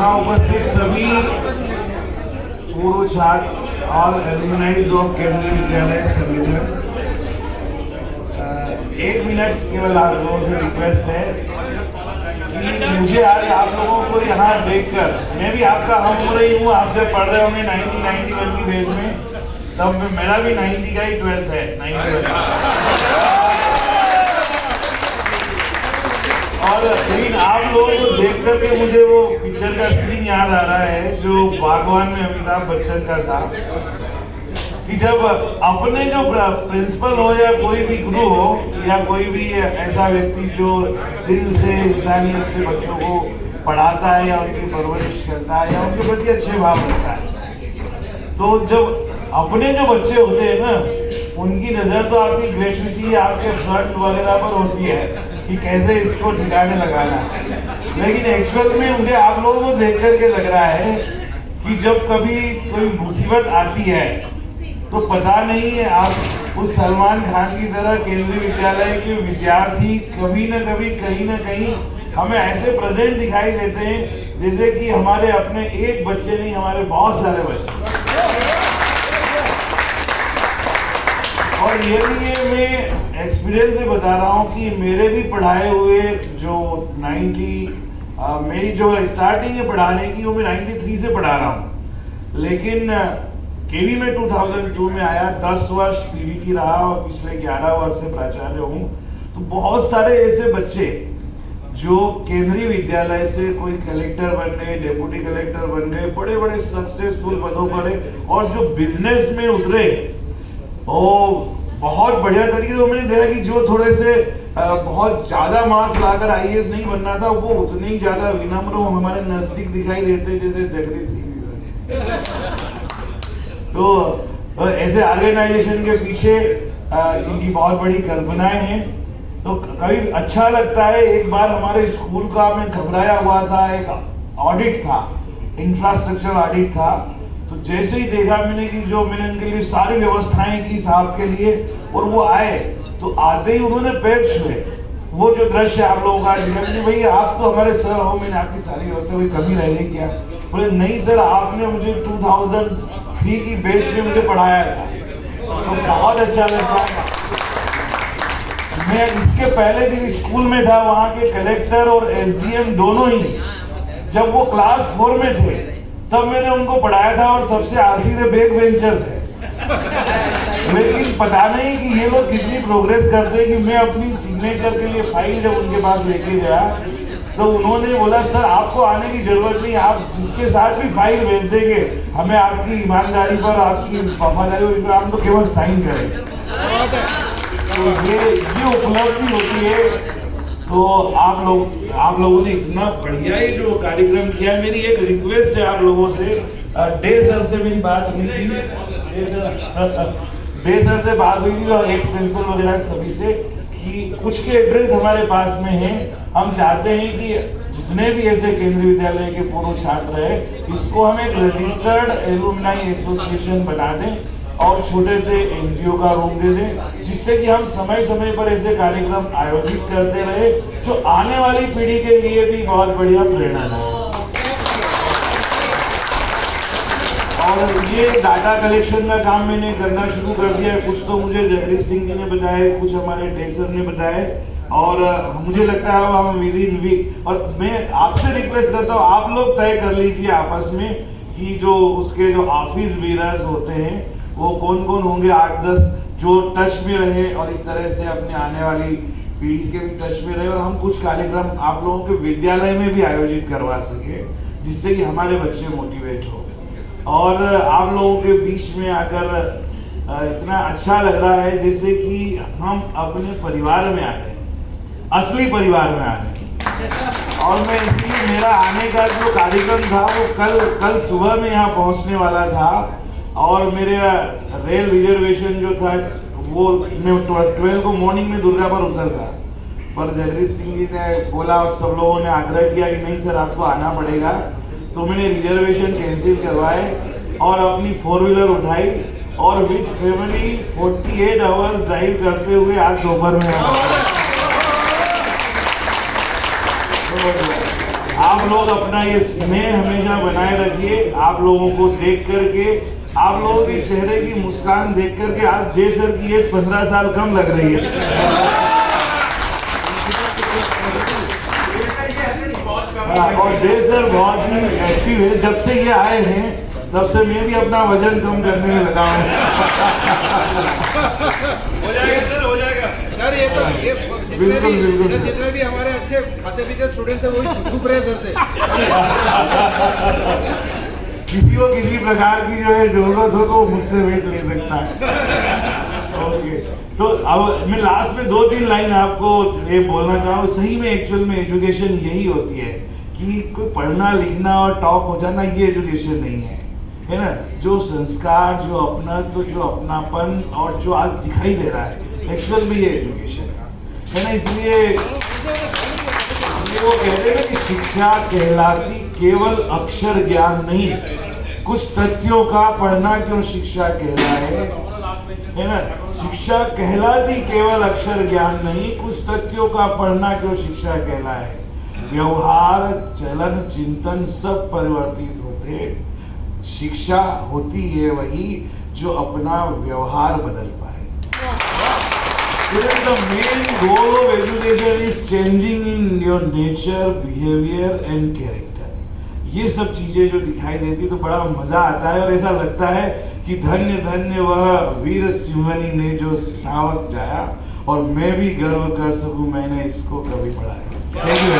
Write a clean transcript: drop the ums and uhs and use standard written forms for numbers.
यहाँ उपस्थित सभी पूर्व छात्र और एलुमनाइज ऑफ केंद्रीय विद्यालय संगठन, एक मिनट केवल आप लोगों से रिक्वेस्ट है कि मुझे आज आप लोगों को यहाँ देखकर, मैं भी आपका हम हो रही हूँ, आप जब पढ़ रहे होंगे 1991 की बेस में, तब मेरा भी 90 का ही 12th है, 90 और लेकिन आप लोगों को देख करके मुझे वो पिक्चर का सीन याद आ रहा है जो बागवान में अमिताभ बच्चन का था कि जब अपने जो प्रिंसिपल हो या कोई भी गुरु हो या कोई भी ऐसा व्यक्ति जो दिल से इंसानियत से बच्चों को पढ़ाता है या उनकी परवरिश करता है या उनके प्रति अच्छे भाव रखता है, तो जब अपने जो बच्चे होते हैं ना, उनकी नजर तो आपकी ग्रेजुएटी आपके फ्रंट वगैरह पर होती है कि कैसे इसको ठिकाने लगाना है, लेकिन एक्चुअल में मुझे आप लोगों को देख करके लग रहा है कि जब कभी कोई मुसीबत आती है तो पता नहीं है, आप उस सलमान खान की तरह केंद्रीय विद्यालय के विद्यार्थी कभी न कभी कहीं न कहीं हमें ऐसे प्रेजेंट दिखाई देते हैं जैसे कि हमारे अपने एक बच्चे नहीं, हमारे बहुत सारे बच्चे। और ये मैं एक्सपीरियंस से बता रहा हूँ कि मेरे भी पढ़ाए हुए जो 90 मेरी जो स्टार्टिंग है पढ़ाने की वो मैं 93 से पढ़ा रहा हूँ, लेकिन केवी में 2002 में आया, 10 वर्ष पीवीटी रहा और पिछले 11 वर्ष से प्राचार्य हूँ। तो बहुत सारे ऐसे बच्चे जो केंद्रीय विद्यालय से कोई कलेक्टर बन गए, डेप्यूटी कलेक्टर बन गए, बड़े बड़े सक्सेसफुल पदों पर, और जो बिजनेस में उतरे वो बहुत बढ़िया तरीके से मैंने देखा कि जो थोड़े से बहुत ज्यादा मार्क्स लाकर आईएएस नहीं बनना था, वो उतने ही ज्यादा विनम्र हमारे नजदीक दिखाई देते जैसे जगदीश सिंह। तो ऐसे ऑर्गेनाइजेशन के पीछे इनकी बहुत बड़ी कल्पनाएं हैं। तो कभी अच्छा लगता है। एक बार हमारे स्कूल का मैं घबराया हुआ था, एक ऑडिट था, इंफ्रास्ट्रक्चर ऑडिट था, तो जैसे ही देखा मैंने कि जो मैंने उनके लिए सारी व्यवस्थाएं की साहब के लिए, और वो आए तो आते ही उन्होंने पैर छुए। वो जो दृश्य आप लोगों का दिखा, भैया आप तो हमारे सर हो, मैंने आपकी सारी व्यवस्था, कोई कमी रह गई क्या? बोले नहीं सर, आपने मुझे 2003 की बैच में मुझे पढ़ाया था। तो बहुत अच्छा लगा। मैं इसके पहले दिन स्कूल में था, वहाँ के कलेक्टर और एसडीएम दोनों ही जब वो क्लास 4 में थे तब मैंने उनको पढ़ाया था, और सबसे आलसी थे, बैक बेंचर थे। लेकिन पता नहीं कि ये लोग कितनी प्रोग्रेस करते कि मैं अपनी सिग्नेचर के लिए फाइल जब उनके पास लेके गया तो उन्होंने बोला सर आपको आने की जरूरत नहीं, आप जिसके साथ भी फाइल भेज देंगे, हमें आपकी ईमानदारी पर, आपकी वफादारी पर हम तो केवल साइन करेंगे। तो ये उपलब्धि होती है। तो आप लोगों ने इतना बढ़िया ही जो कार्यक्रम किया। मेरी एक रिक्वेस्ट है आप लोगों से, डे सर से मेरी बात हुई थी, डे सर से बात हुई थी और एक्स प्रिंसिपल वगैरह सभी से कि कुछ के एड्रेस हमारे पास में हैं। हम चाहते हैं कि जितने भी ऐसे केंद्रीय विद्यालय के पूर्व छात्र है, इसको हम एक रजिस्टर्ड एलुमनाई एसोसिएशन बना दें और छोटे से एनजीओ का रूप दे दें, जिससे कि हम समय समय पर ऐसे कार्यक्रम आयोजित करते रहे जो आने वाली पीढ़ी के लिए भी बहुत बढ़िया प्रेरणा है। और ये डाटा कलेक्शन का काम मैंने करना शुरू कर दिया है। कुछ तो मुझे जगदीश सिंह जी ने बताया, कुछ हमारे डेसर ने बताया, और मुझे लगता है हम विद इन वीक, और मैं आपसे रिक्वेस्ट करता हूँ आप लोग तय कर लीजिए आपस में कि जो उसके जो ऑफिस बीरर्स होते हैं वो कौन कौन होंगे, 8-10 जो टच में रहे और इस तरह से अपने आने वाली पीढ़ी के भी टच में रहे, और हम कुछ कार्यक्रम आप लोगों के विद्यालय में भी आयोजित करवा सके जिससे कि हमारे बच्चे मोटिवेट हो। और आप लोगों के बीच में आकर इतना अच्छा लग रहा है जैसे कि हम अपने परिवार में आ गए, असली परिवार में आ गए। और मैं इसलिए मेरा आने का जो कार्यक्रम था वो कल सुबह में यहाँ पहुँचने वाला था, और मेरे रेल रिजर्वेशन जो था वो मैं 12 को मॉर्निंग में दुर्गा पर उतरता, पर जगदीश सिंह जी ने बोला और सब लोगों ने आग्रह किया कि नहीं सर आपको आना पड़ेगा, तो मैंने रिजर्वेशन कैंसिल करवाए और अपनी 4 व्हीलर उठाई और विद फैमिली 48 आवर्स ड्राइव करते हुए आज दोपहर में आप आप लोग अपना ये स्नेह हमेशा बनाए रखिए। आप लोगों को देख करके, आप लोगों के चेहरे की मुस्कान देख करके आज जय सर की एज 15 साल कम लग रही है। और जय सर बहुत ही एक्टिव है। जब से ये आए हैं तब से मैं भी अपना वजन कम करने में लगा हूँ। हो जाएगा सर, हो जाएगा सर। ये तो ये जितने भी हमारे अच्छे खाते पीते स्टूडेंट है वही झुक रहे सर से। किसी को किसी प्रकार की जो है जरूरत हो तो मुझसे वेट ले सकता है। ओके, तो अब मैं लास्ट में 2-3 लाइन आपको ये बोलना चाहूँ। सही में एक्चुअल में एजुकेशन यही होती है कि कोई पढ़ना लिखना और टॉप हो जाना ये एजुकेशन नहीं है ना। जो संस्कार, जो अपना, तो जो अपनापन और जो आज दिखाई दे रहा है एक्चुअल में ये एजुकेशन है ना। इसलिए वो कहते हैं ना कि शिक्षा कहलाती केवल अक्षर ज्ञान नहीं, कुछ तथ्यों का पढ़ना क्यों शिक्षा कहलाए, है ना। शिक्षा कहलाती केवल अक्षर ज्ञान नहीं, कुछ तथ्यों का पढ़ना क्यों शिक्षा कहलाए। व्यवहार, चलन, चिंतन सब परिवर्तित होते। शिक्षा होती है वही जो अपना व्यवहार बदल पाए। The main goal of education is changing in your nature, behavior and character. ये सब चीजें जो दिखाई देती तो बड़ा मजा आता है और ऐसा लगता है कि धन्य धन्य वह वीर सिंहनी ने जो श्रावक जाया, और मैं भी गर्व कर सकूं मैंने इसको कभी पढ़ाया। Thank you.